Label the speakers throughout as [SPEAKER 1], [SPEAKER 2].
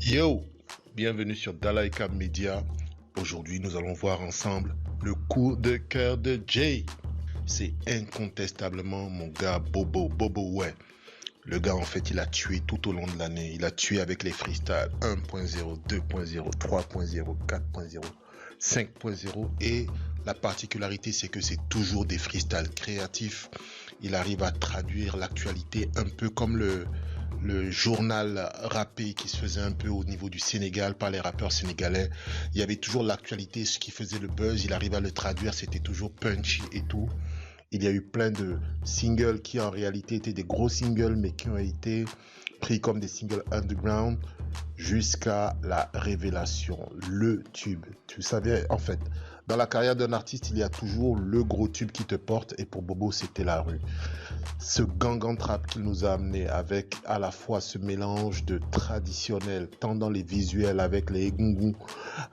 [SPEAKER 1] Yo, bienvenue sur Dalaika Media. Aujourd'hui, nous allons voir ensemble le coup de cœur de Jay. C'est incontestablement mon gars Bobo, ouais. Le gars, en fait, il a tué tout au long de l'année. Il a tué avec les freestyles 1.0, 2.0, 3.0, 4.0, 5.0. Et la particularité, c'est que c'est toujours des freestyles créatifs. Il arrive à traduire l'actualité un peu comme le journal rappé qui se faisait un peu au niveau du Sénégal par les rappeurs sénégalais. Il y avait toujours l'actualité, ce qui faisait le buzz. Il arrive à le traduire, c'était toujours punchy et tout. Il y a eu plein de singles qui en réalité étaient des gros singles mais qui ont été pris comme des singles underground jusqu'à la révélation, le tube. Tu savais, en fait, dans la carrière d'un artiste, il y a toujours le gros tube qui te porte et pour Bobo, c'était La Rue. Ce Gangan Trap qu'il nous a amené avec à la fois ce mélange de traditionnel, tant dans les visuels avec les Egungun,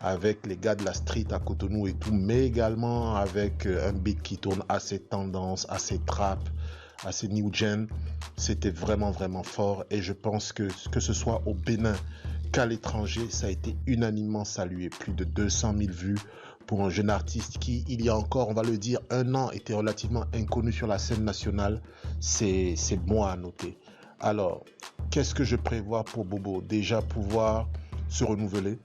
[SPEAKER 1] avec les gars de la street à Cotonou et tout, mais également avec un beat qui tourne assez tendance, assez trap, assez new gen. C'était vraiment fort et je pense que ce soit au Bénin qu'à l'étranger, ça a été unanimement salué. Plus de 200 000 vues pour un jeune artiste qui, il y a encore, on va le dire, un an, était relativement inconnu sur la scène nationale. C'est bon à noter. Alors, qu'est-ce que je prévois pour Bobo? Déjà, pouvoir se renouveler,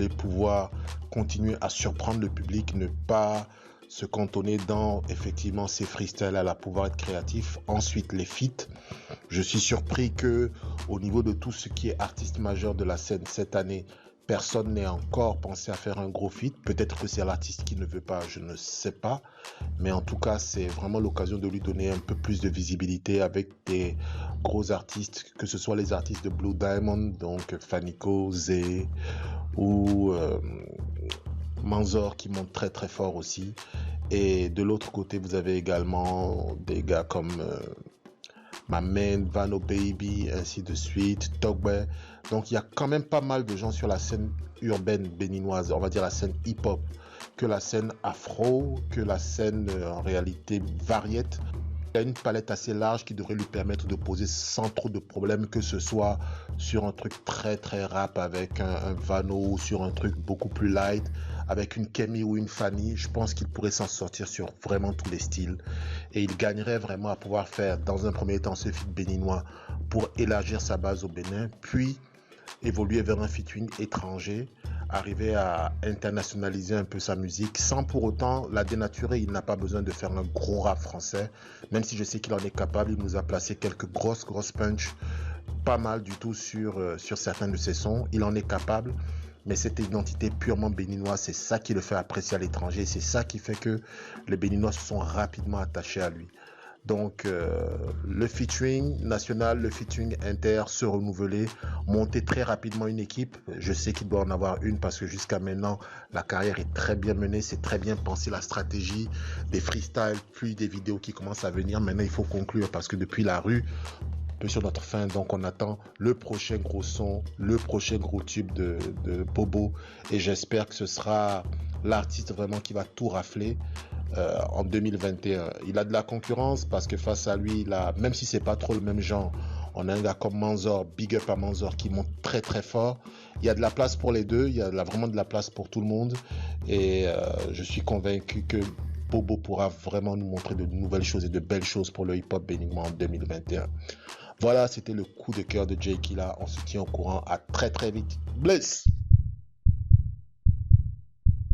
[SPEAKER 1] pouvoir continuer à surprendre le public, ne pas se cantonner dans effectivement ces freestyles à la pouvoir être créatif. Ensuite, les feats. Je suis surpris que au niveau de tout ce qui est artiste majeur de la scène cette année, personne n'ait encore pensé à faire un gros feat. Peut-être que c'est l'artiste qui ne veut pas, je ne sais pas. Mais en tout cas, c'est vraiment l'occasion de lui donner un peu plus de visibilité avec des gros artistes, que ce soit les artistes de Blue Diamond, donc Fanico, Zé ou Manzor qui monte très fort aussi. Et de l'autre côté, vous avez également des gars comme Ma Man, Vano Baby, ainsi de suite, Togbe. Donc il y a quand même pas mal de gens sur la scène urbaine béninoise, on va dire la scène hip-hop, que la scène afro, que la scène en réalité variette. Il y a une palette assez large qui devrait lui permettre de poser sans trop de problèmes, que ce soit sur un truc très rap avec un Vano ou sur un truc beaucoup plus light avec une Kemi ou une Fanny. Je pense qu'il pourrait s'en sortir sur vraiment tous les styles et il gagnerait vraiment à pouvoir faire dans un premier temps ce feat béninois pour élargir sa base au Bénin, puis évoluer vers un featuring étranger, arriver à internationaliser un peu sa musique sans pour autant la dénaturer. Il n'a pas besoin de faire un gros rap français, même si je sais qu'il en est capable. Il nous a placé quelques grosses punch, pas mal du tout sur certains de ses sons. Il en est capable, mais cette identité purement béninoise, c'est ça qui le fait apprécier à l'étranger. C'est ça qui fait que les Béninois se sont rapidement attachés à lui. Donc le featuring national, le featuring inter, se renouveler, monter très rapidement une équipe. Je sais qu'il doit en avoir une parce que jusqu'à maintenant la carrière est très bien menée, c'est très bien pensé, la stratégie, des freestyles, puis des vidéos qui commencent à venir. Maintenant il faut conclure parce que depuis La Rue, peu sur notre fin, donc on attend le prochain gros son, le prochain gros tube de Bobo et j'espère que ce sera l'artiste vraiment qui va tout rafler en 2021. Il a de la concurrence parce que face à lui, même si c'est pas trop le même genre, on a un gars comme Manzor, big up à Manzor qui monte très fort. Il y a de la place pour les deux, il y a vraiment de la place pour tout le monde et je suis convaincu que Bobo pourra vraiment nous montrer de nouvelles choses et de belles choses pour le hip-hop béninois en 2021. Voilà, c'était le coup de cœur de Jay Killa. On se tient au courant. À très vite. Bless!